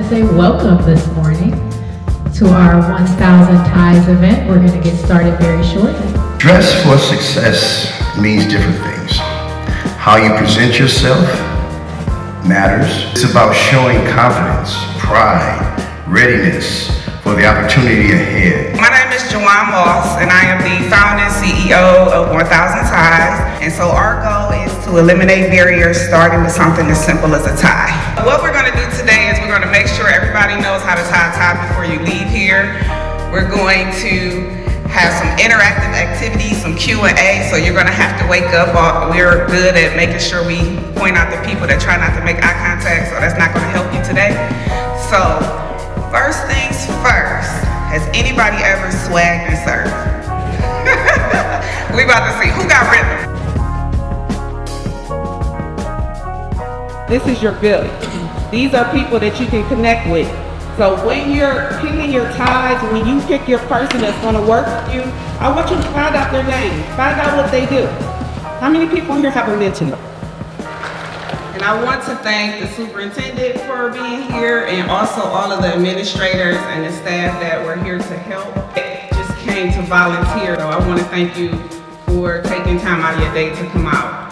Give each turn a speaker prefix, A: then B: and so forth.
A: to say welcome this morning to our 1,000 Ties event. We're going to get started very shortly.
B: Dress for success means different things. How you present yourself matters. It's about showing confidence, pride, readiness for the opportunity ahead.
C: My name is Joanne Moss, and I am the founder and CEO of 1,000 Ties. And so our goal is to eliminate barriers, starting with something as simple as a tie. What we're going to do today is we're going to make sure everybody knows how to tie a tie before you leave here. We're going to have some interactive activities, some Q&A, so you're going to have to wake up. We're good at making sure we point out the people that try not to make eye contact, so that's not going to help you today. So, first things first, has anybody ever swagged and served? We about to see who got rhythm.
D: This is your village. These are people that you can connect with. So when you're picking your ties, when you pick your person that's going to work with you, I want you to find out their name, find out what they do. How many people here have a mentor? And I want to thank the superintendent for being here, and also all of the administrators and the staff that were here to help. They just came to volunteer, so I want to thank you for taking time out of your day to come out.